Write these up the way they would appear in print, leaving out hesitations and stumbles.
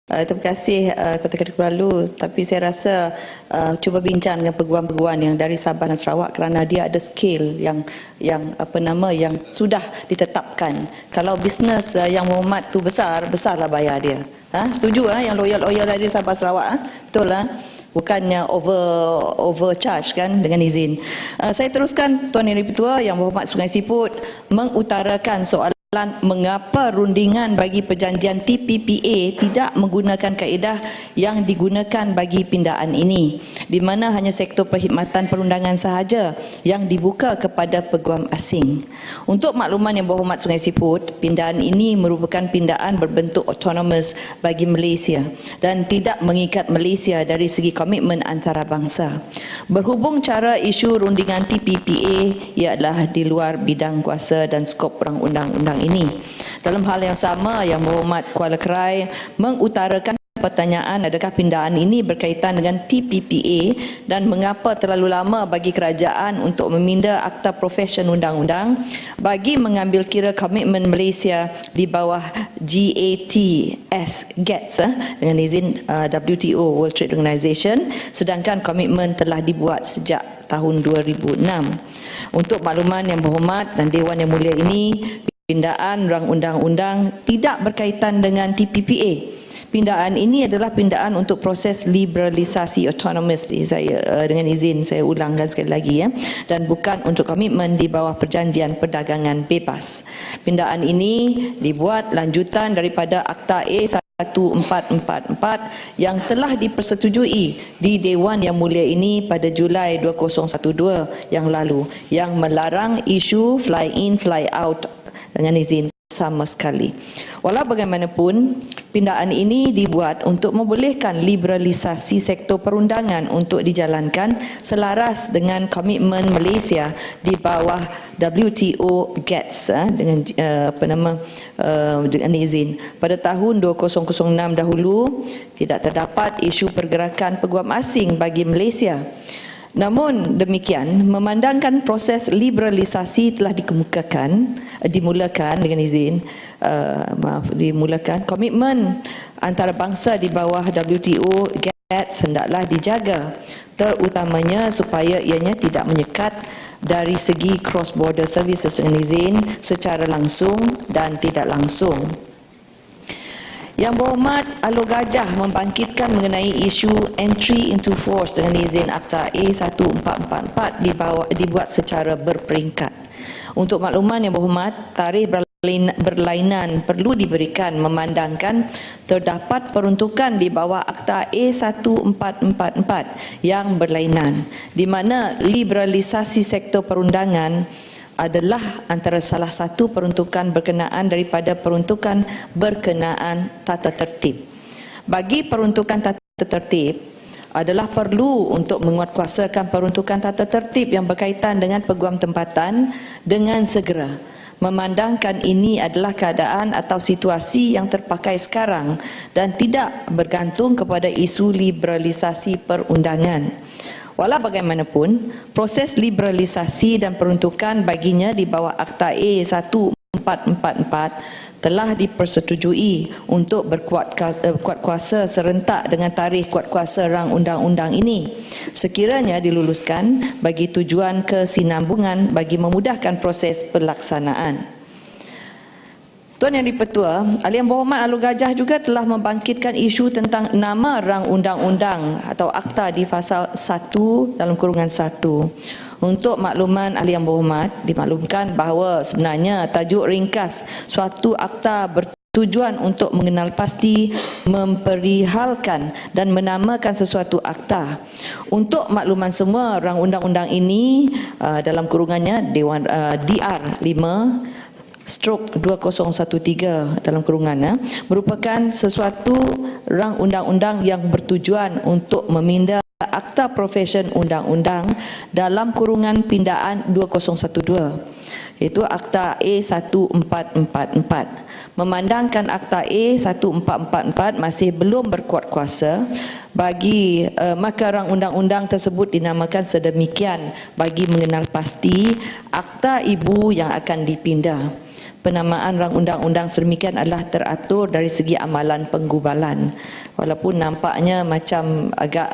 Terima kasih Kota Kinabalu, tapi saya rasa cuba bincang dengan peguam-peguam yang dari Sabah dan Sarawak kerana dia ada skill yang sudah ditetapkan. Kalau bisnes yang Muhammad tu besarlah bayar dia. Setuju yang loyal dari Sabah Sarawak? Betul lah. Bukannya overcharge kan, dengan izin. Saya teruskan, Tuan Yang Dipertua, Yang Berhormat Sungai Siput mengutarakan soalan mengapa rundingan bagi perjanjian TPPA tidak menggunakan kaedah yang digunakan bagi pindaan ini, di mana hanya sektor perkhidmatan perundangan sahaja yang dibuka kepada peguam asing. Untuk makluman Yang Berhormat Sungai Siput, pindaan ini merupakan pindaan berbentuk autonomous bagi Malaysia dan tidak mengikat Malaysia dari segi komitmen antarabangsa. Berhubung cara isu rundingan TPPA ialah di luar bidang kuasa dan skop perang undang-undang ini. Dalam hal yang sama, Yang Berhormat Kuala Krai mengutarakan pertanyaan adakah pindaan ini berkaitan dengan TPPA dan mengapa terlalu lama bagi kerajaan untuk meminda Akta Profesion Undang-Undang bagi mengambil kira komitmen Malaysia di bawah GATS dengan izin WTO, World Trade Organization, sedangkan komitmen telah dibuat sejak tahun 2006. Untuk makluman Yang Berhormat dan Dewan Yang Mulia ini, pindaan rang undang-undang tidak berkaitan dengan TPPA. Pindaan ini adalah pindaan untuk proses liberalisasi autonomous, dengan izin saya ulangkan sekali lagi dan bukan untuk komitmen di bawah perjanjian perdagangan bebas. Pindaan ini dibuat lanjutan daripada Akta A1444 yang telah dipersetujui di Dewan Yang Mulia ini pada Julai 2012 yang lalu, yang melarang isu fly in fly out dengan izin sama sekali. Walau bagaimanapun, pindaan ini dibuat untuk membolehkan liberalisasi sektor perundangan untuk dijalankan selaras dengan komitmen Malaysia di bawah WTO GATS dengan izin. Pada tahun 2006 dahulu tidak terdapat isu pergerakan peguam asing bagi Malaysia. Namun demikian, memandangkan proses liberalisasi telah dimulakan dengan izin, komitmen antarabangsa di bawah WTO GATS hendaklah dijaga, terutamanya supaya ianya tidak menyekat dari segi cross border services dengan izin secara langsung dan tidak langsung. Yang Berhormat Alor Gajah membangkitkan mengenai isu entry into force dengan izin Akta A1444 dibuat secara berperingkat. Untuk makluman Yang Berhormat, tarikh berlainan perlu diberikan memandangkan terdapat peruntukan di bawah Akta A1444 yang berlainan, di mana liberalisasi sektor perundangan adalah antara salah satu peruntukan berkenaan daripada peruntukan berkenaan tata tertib. Bagi peruntukan tata tertib adalah perlu untuk menguatkuasakan peruntukan tata tertib yang berkaitan dengan peguam tempatan dengan segera. Memandangkan ini adalah keadaan atau situasi yang terpakai sekarang dan tidak bergantung kepada isu liberalisasi perundangan. Walau bagaimanapun, proses liberalisasi dan peruntukan baginya di bawah Akta A1444 telah dipersetujui untuk berkuat kuasa serentak dengan tarikh kuat kuasa rang undang-undang ini, sekiranya diluluskan bagi tujuan kesinambungan bagi memudahkan proses pelaksanaan. Tuan Yang Dipertua, Yang Berhormat Alor Gajah juga telah membangkitkan isu tentang nama rang undang-undang atau akta di pasal 1 dalam kurungan 1. Untuk makluman Yang Berhormat, dimaklumkan bahawa sebenarnya tajuk ringkas suatu akta bertujuan untuk mengenal pasti, memperihalkan dan menamakan sesuatu akta. Untuk makluman semua, rang undang-undang ini dalam kurungannya Dewan DR 5/2013 dalam kurungan merupakan sesuatu rang undang-undang yang bertujuan untuk meminda Akta Profesion Undang-Undang dalam kurungan pindaan 2012. Iaitu Akta A1444. Memandangkan Akta A1444 masih belum berkuat kuasa, maka rang undang-undang tersebut dinamakan sedemikian bagi mengenal pasti akta ibu yang akan dipindah. Penamaan rang undang-undang sedemikian adalah teratur dari segi amalan penggubalan. Walaupun nampaknya macam agak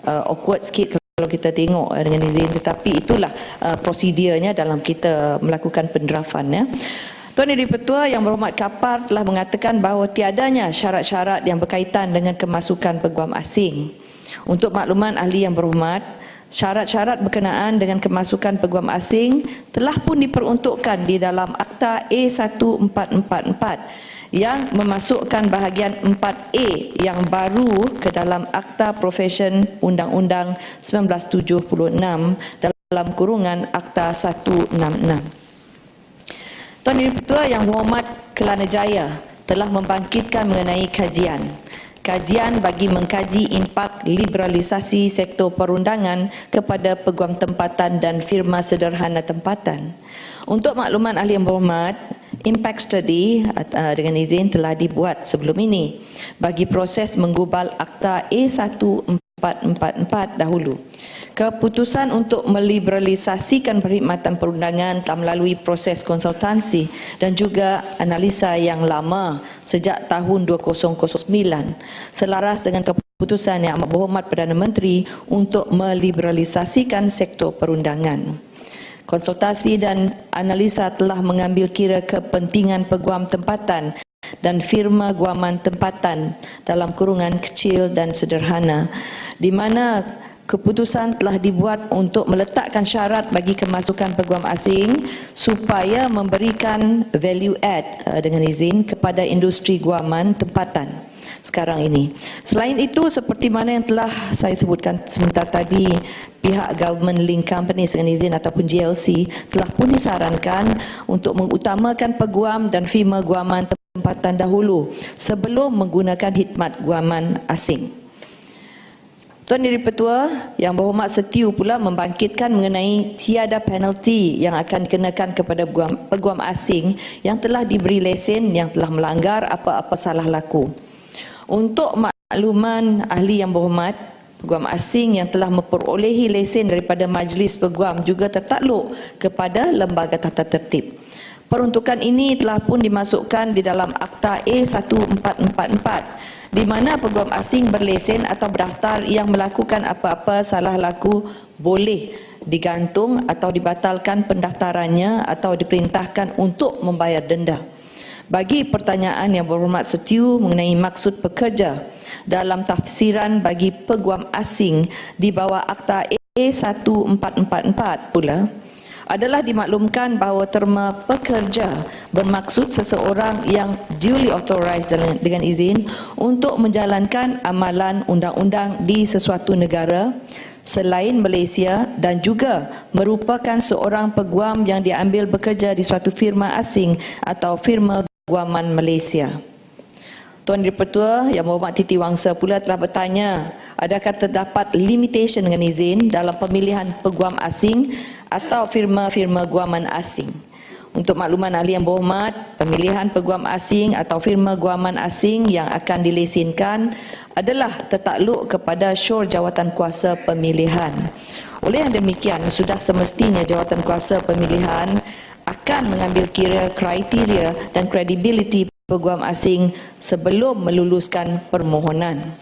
awkward sikit kalau kita tengok dengan izin, tetapi itulah prosedurnya dalam kita melakukan pendrafan, ya. Tuan Yang Di-Pertua Yang Berhormat Kapar telah mengatakan bahawa tiadanya syarat-syarat yang berkaitan dengan kemasukan peguam asing. Untuk makluman ahli yang berhormat, syarat-syarat berkenaan dengan kemasukan peguam asing telah pun diperuntukkan di dalam Akta A1444 yang memasukkan bahagian 4A yang baru ke dalam Akta Profession Undang-Undang 1976 dalam kurungan Akta 166. Tuan Yang Di-Pertua Yang Berhormat Kelana Jaya telah membangkitkan mengenai kajian bagi mengkaji impak liberalisasi sektor perundangan kepada peguam tempatan dan firma sederhana tempatan. Untuk makluman ahli yang berhormat, impact study dengan izin telah dibuat sebelum ini bagi proses menggubal Akta A1444 dahulu. Keputusan untuk meliberalisasikan perkhidmatan perundangan telah melalui proses konsultasi dan juga analisa yang lama sejak tahun 2009 selaras dengan keputusan Yang Amat Berhormat Perdana Menteri untuk meliberalisasikan sektor perundangan. Konsultasi dan analisa telah mengambil kira kepentingan peguam tempatan dan firma guaman tempatan dalam kurungan kecil dan sederhana, di mana keputusan telah dibuat untuk meletakkan syarat bagi kemasukan peguam asing supaya memberikan value add dengan izin kepada industri guaman tempatan sekarang ini. Selain itu, seperti mana yang telah saya sebutkan sebentar tadi, pihak Government Link Companies dengan izin ataupun GLC telah pun disarankan untuk mengutamakan peguam dan firma guaman tempatan dahulu sebelum menggunakan khidmat guaman asing. Tuan Yang Di-Pertua Yang Berhormat setiu pula membangkitkan mengenai tiada penalti yang akan dikenakan kepada peguam asing yang telah diberi lesen yang telah melanggar apa-apa salah laku. Untuk makluman ahli yang berhormat, peguam asing yang telah memperolehi lesen daripada Majlis Peguam juga tertakluk kepada Lembaga Tata Tertib. Peruntukan ini telah pun dimasukkan di dalam Akta A1444 di mana peguam asing berlesen atau berdaftar yang melakukan apa-apa salah laku boleh digantung atau dibatalkan pendaftarannya atau diperintahkan untuk membayar denda. Bagi pertanyaan Yang Berhormat setiu mengenai maksud pekerja dalam tafsiran bagi peguam asing di bawah Akta A1444 pula, adalah dimaklumkan bahawa terma pekerja bermaksud seseorang yang duly authorized dengan izin untuk menjalankan amalan undang-undang di sesuatu negara selain Malaysia dan juga merupakan seorang peguam yang diambil bekerja di suatu firma asing atau firma guaman Malaysia. Tuan Di-Pertua Yang Berhormat Titi Wangsa pula telah bertanya, adakah terdapat limitation dengan izin dalam pemilihan peguam asing atau firma-firma guaman asing? Untuk makluman ahli yang berhormat, pemilihan peguam asing atau firma guaman asing yang akan dilesenkan adalah tertakluk kepada syur jawatan kuasa pemilihan. Oleh yang demikian, sudah semestinya jawatan kuasa pemilihan akan mengambil kira kriteria dan kredibiliti peguam asing sebelum meluluskan permohonan.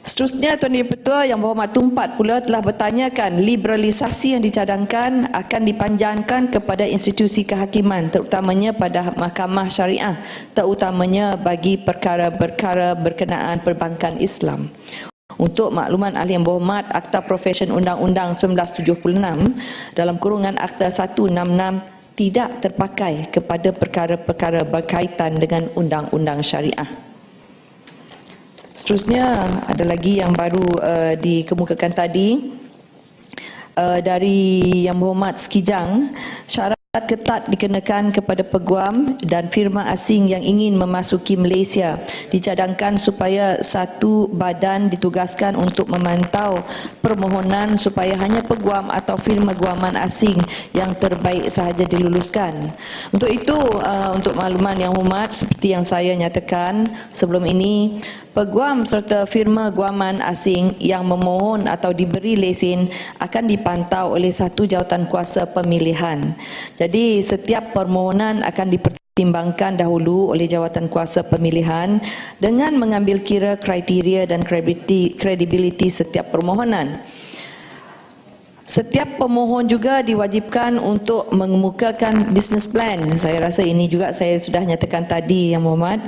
Seterusnya, Tuan Di-Pertua Yang Berhormat Tumpat pula telah bertanyakan liberalisasi yang dicadangkan akan dipanjangkan kepada institusi kehakiman, terutamanya pada mahkamah syariah, terutamanya bagi perkara-perkara berkenaan perbankan Islam. Untuk makluman ahli yang berhormat, Akta Profession Undang-Undang 1976 dalam kurungan Akta 166 tidak terpakai kepada perkara-perkara berkaitan dengan undang-undang syariah. Seterusnya, ada lagi yang baru dikemukakan tadi dari Yang Berhormat Sekijang, syarat ketat dikenakan kepada peguam dan firma asing yang ingin memasuki Malaysia. Dicadangkan supaya satu badan ditugaskan untuk memantau permohonan supaya hanya peguam atau firma guaman asing yang terbaik sahaja diluluskan. Untuk itu, untuk makluman yang hormat, seperti yang saya nyatakan sebelum ini, peguam serta firma guaman asing yang memohon atau diberi lesen akan dipantau oleh satu jawatankuasa pemilihan. Jadi setiap permohonan akan dipertimbangkan dahulu oleh jawatankuasa pemilihan dengan mengambil kira kriteria dan kredibiliti setiap permohonan. Setiap pemohon juga diwajibkan untuk mengemukakan business plan. Saya rasa ini juga saya sudah nyatakan tadi, Yang Berhormat.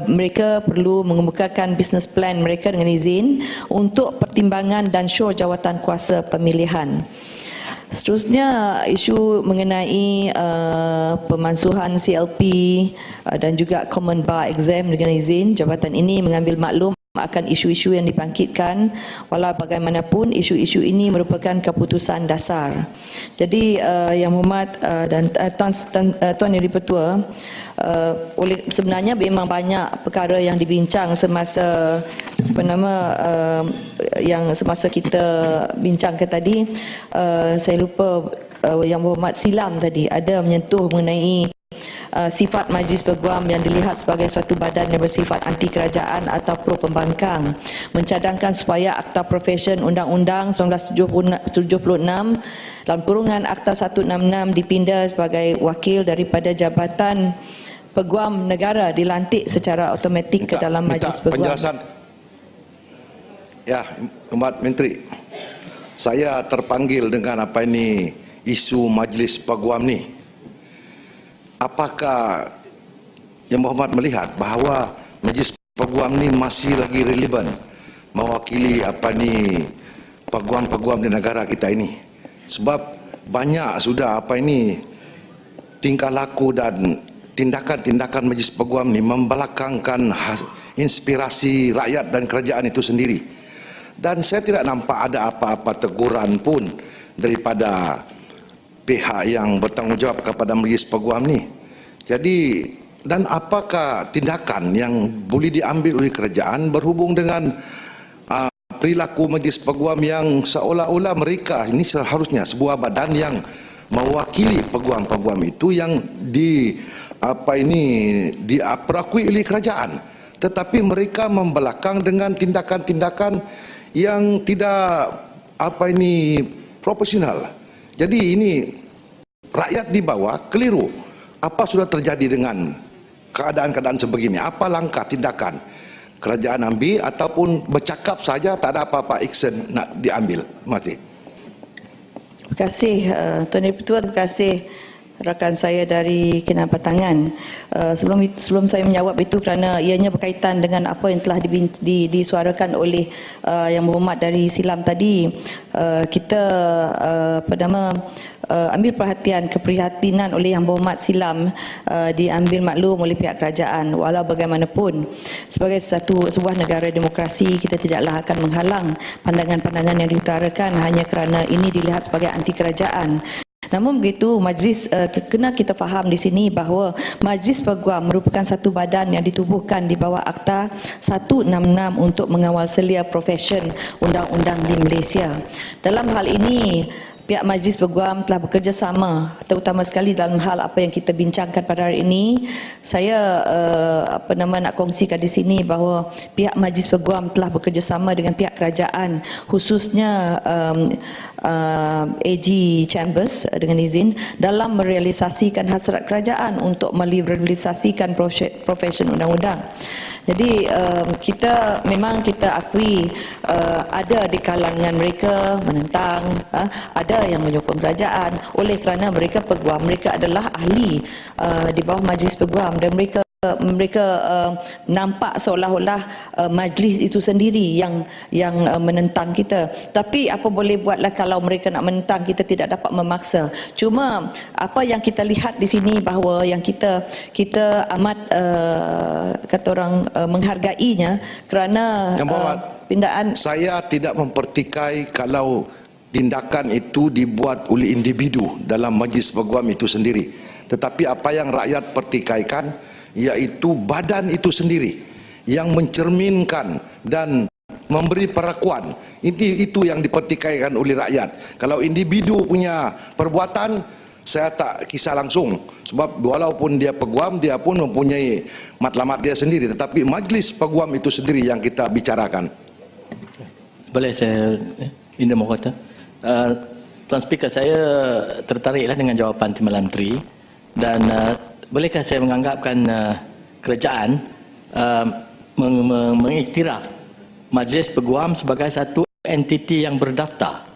Mereka perlu mengemukakan business plan mereka dengan izin untuk pertimbangan dan syur jawatankuasa pemilihan. Seterusnya, isu mengenai pemansuhan CLP dan juga Common Bar Exam dengan izin, jabatan ini mengambil maklum akan isu-isu yang dibangkitkan, walau bagaimanapun isu-isu ini merupakan keputusan dasar. Jadi Yang Berhormat dan Tuan Yang Di-Pertua, sebenarnya memang banyak perkara yang dibincang semasa yang semasa kita bincangkan tadi. Saya lupa Yang Berhormat silam tadi ada menyentuh mengenai sifat Majlis Peguam yang dilihat sebagai suatu badan yang bersifat anti kerajaan atau pro pembangkang, mencadangkan supaya Akta Profesion Undang-Undang 1976 dalam kurungan Akta 166 dipindah sebagai wakil daripada Jabatan Peguam Negara dilantik secara automatik ke dalam Majlis Peguam. Penjelasan. Ya, Hormat Menteri, saya terpanggil dengan apa ini isu Majlis Peguam ni. Apakah Yang Berhormat melihat bahawa Majlis Peguam ni masih lagi relevan mewakili apa ni peguam-peguam di negara kita ini? Sebab banyak sudah apa ini tingkah laku dan tindakan-tindakan Majlis Peguam ni membelakangkan inspirasi rakyat dan kerajaan itu sendiri. Dan saya tidak nampak ada apa-apa teguran pun daripada pihak yang bertanggungjawab kepada Majlis Peguam ni. Jadi, dan apakah tindakan yang boleh diambil oleh kerajaan berhubung dengan perilaku Majlis Peguam yang seolah-olah mereka ini seharusnya sebuah badan yang mewakili peguam-peguam itu yang diperakui oleh kerajaan, tetapi mereka membelakang dengan tindakan-tindakan yang tidak profesional. Jadi ini rakyat di bawah keliru. Apa sudah terjadi dengan keadaan-keadaan sebegini? Apa langkah tindakan kerajaan ambil ataupun bercakap saja tak ada apa-apa action nak diambil? Terima kasih. Terima kasih Tuan Di-Pertua, terima kasih rakan saya dari Kinabatangan. Sebelum saya menjawab itu kerana ianya berkaitan dengan apa yang telah disuarakan oleh Yang Berhormat dari silam tadi, kita ambil perhatian, keprihatinan oleh Yang Berhormat silam diambil maklum oleh pihak kerajaan. Walau bagaimanapun, sebagai sebuah negara demokrasi, kita tidaklah akan menghalang pandangan-pandangan yang diutarakan hanya kerana ini dilihat sebagai anti kerajaan. Namun begitu, majlis kena kita faham di sini bahawa Majlis Peguam merupakan satu badan yang ditubuhkan di bawah Akta 166 untuk mengawal selia profesion undang-undang di Malaysia. Dalam hal ini, pihak Majlis Peguam telah bekerjasama, terutama sekali dalam hal apa yang kita bincangkan pada hari ini. Saya nak kongsikan di sini bahawa pihak Majlis Peguam telah bekerjasama dengan pihak kerajaan, khususnya AG Chambers dengan izin, dalam merealisasikan hasrat kerajaan untuk meliberalisasikan profesion undang-undang. Jadi kita akui ada di kalangan mereka menentang, ada yang menyokong kerajaan oleh kerana mereka peguam, mereka adalah ahli di bawah Majlis Peguam dan mereka nampak seolah-olah majlis itu sendiri yang menentang kita. Tapi apa boleh buatlah kalau mereka nak menentang, kita tidak dapat memaksa. Cuma apa yang kita lihat di sini bahawa yang kita amat kata orang menghargainya kerana pindaan. Saya tidak mempertikai kalau tindakan itu dibuat oleh individu dalam majlis peguam itu sendiri. Tetapi apa yang rakyat pertikaikan iaitu badan itu sendiri yang mencerminkan dan memberi perakuan. Itu yang dipertikaikan oleh rakyat. Kalau individu punya perbuatan, saya tak kisah langsung. Sebab walaupun dia peguam, dia pun mempunyai matlamat dia sendiri. Tetapi majlis peguam itu sendiri yang kita bicarakan. Boleh saya Indra Mahkota? Tuan Speaker, saya tertariklah dengan jawapan Timbalan Menteri, dan bolehkah saya menganggapkan kerajaan mengiktiraf Majlis Peguam sebagai satu entiti yang berdaftar,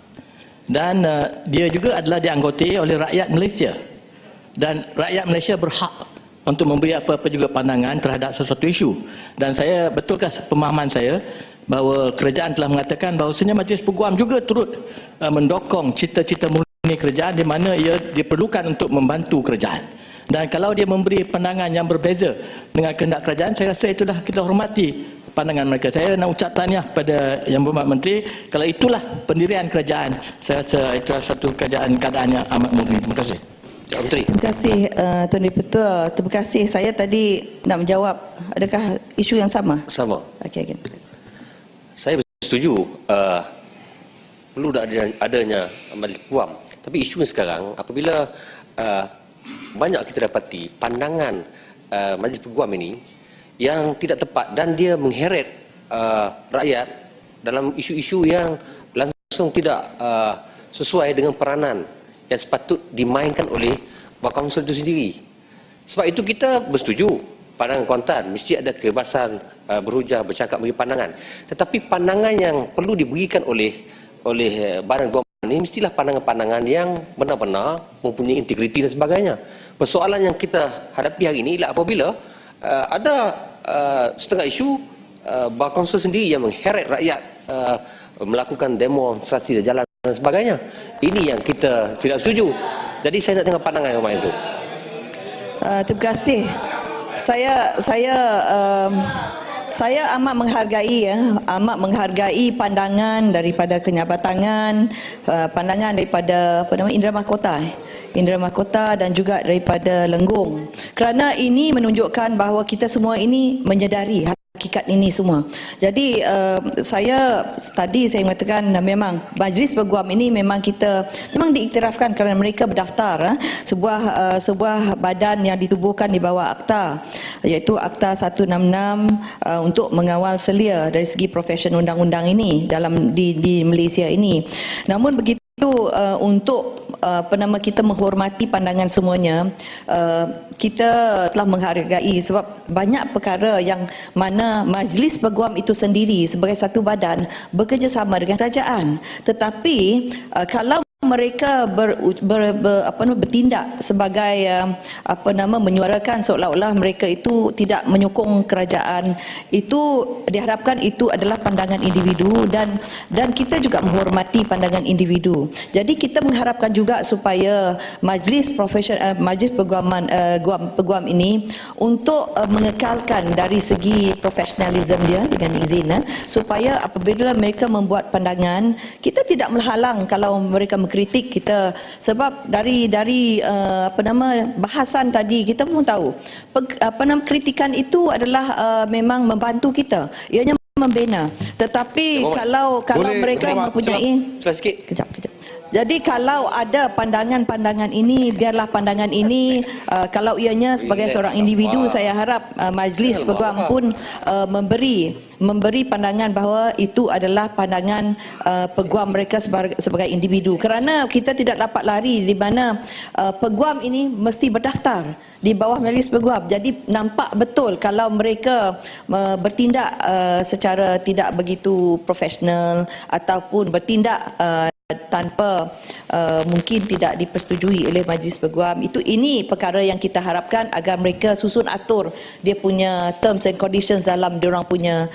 dan dia juga adalah dianggotai oleh rakyat Malaysia, dan rakyat Malaysia berhak untuk memberi apa-apa juga pandangan terhadap sesuatu isu. Dan saya betulkah pemahaman saya bahawa kerajaan telah mengatakan bahawasanya Majlis Peguam juga turut mendokong cita-cita murni kerajaan di mana ia diperlukan untuk membantu kerajaan. Dan kalau dia memberi pandangan yang berbeza dengan kehendak kerajaan, saya rasa itulah kita hormati pandangan mereka. Saya nak ucap tahniah kepada Yang Berhormat Menteri, kalau itulah pendirian kerajaan. Saya rasa itu satu keadaan yang amat murni. Terima kasih. Menteri. Terima kasih Tuan Diputua. Terima kasih. Saya tadi nak menjawab, adakah isu yang sama? Sama. Okey, terima kasih. Saya setuju perlu adanya majlis peguam. Tapi isunya sekarang apabila banyak kita dapati pandangan majlis peguam ini yang tidak tepat dan dia mengheret rakyat dalam isu-isu yang langsung tidak sesuai dengan peranan yang sepatut dimainkan oleh Kaunsil itu sendiri. Sebab itu kita bersetuju pandangan Kuantan mesti ada kebebasan berhujah, bercakap, bagi pandangan. Tetapi pandangan yang perlu diberikan oleh badan guam ini mestilah pandangan-pandangan yang benar-benar mempunyai integriti dan sebagainya. Persoalan yang kita hadapi hari ini ialah apabila ada setengah isu Kaunsil sendiri yang mengheret rakyat melakukan demonstrasi di jalan dan sebagainya. Ini yang kita tidak setuju. Jadi saya nak dengar pandangan yang itu. Terima kasih. Saya amat menghargai pandangan daripada Kenyabatangan, pandangan daripada Indra Mahkota dan juga daripada Lenggong. Kerana ini menunjukkan bahawa kita semua ini menyedari hakikat ini semua. Jadi saya mengatakan memang Majlis Peguam ini memang diiktirafkan kerana mereka berdaftar sebuah badan yang ditubuhkan di bawah Akta, iaitu Akta 166 untuk mengawal selia dari segi profesion undang-undang ini di Malaysia ini. Namun begitu untuk kita menghormati pandangan semuanya, kita telah menghargai sebab banyak perkara yang mana Majlis Peguam itu sendiri sebagai satu badan bekerjasama dengan kerajaan. Tetapi kalau mereka bertindak sebagai menyuarakan seolah-olah mereka itu tidak menyokong kerajaan, itu diharapkan itu adalah pandangan individu, dan kita juga menghormati pandangan individu. Jadi kita mengharapkan juga supaya majlis peguam ini untuk mengekalkan dari segi profesionalisme dia dengan izin, supaya apabila mereka membuat pandangan, kita tidak menghalang kalau mereka kritik kita, sebab dari bahasan tadi kita pun tahu kritikan itu adalah memang membantu kita, ianya membina. Tetapi kalau mereka mempunyai kejap. Jadi kalau ada pandangan-pandangan ini, biarlah pandangan ini, kalau ianya sebagai seorang individu, saya harap Majlis Peguam pun memberi pandangan bahawa itu adalah pandangan peguam mereka sebagai individu. Kerana kita tidak dapat lari di mana peguam ini mesti berdaftar di bawah Majlis Peguam. Jadi nampak betul kalau mereka bertindak secara tidak begitu profesional ataupun bertindak tanpa mungkin tidak dipersetujui oleh Majlis Peguam. Ini perkara yang kita harapkan agar mereka susun atur dia punya terms and conditions dalam diorang punya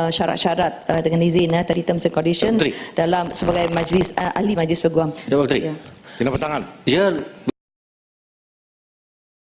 syarat-syarat dengan izin tadi terms and conditions dalam sebagai ahli Majlis Peguam. Ya, Menteri. Kenapa tangan? Ya,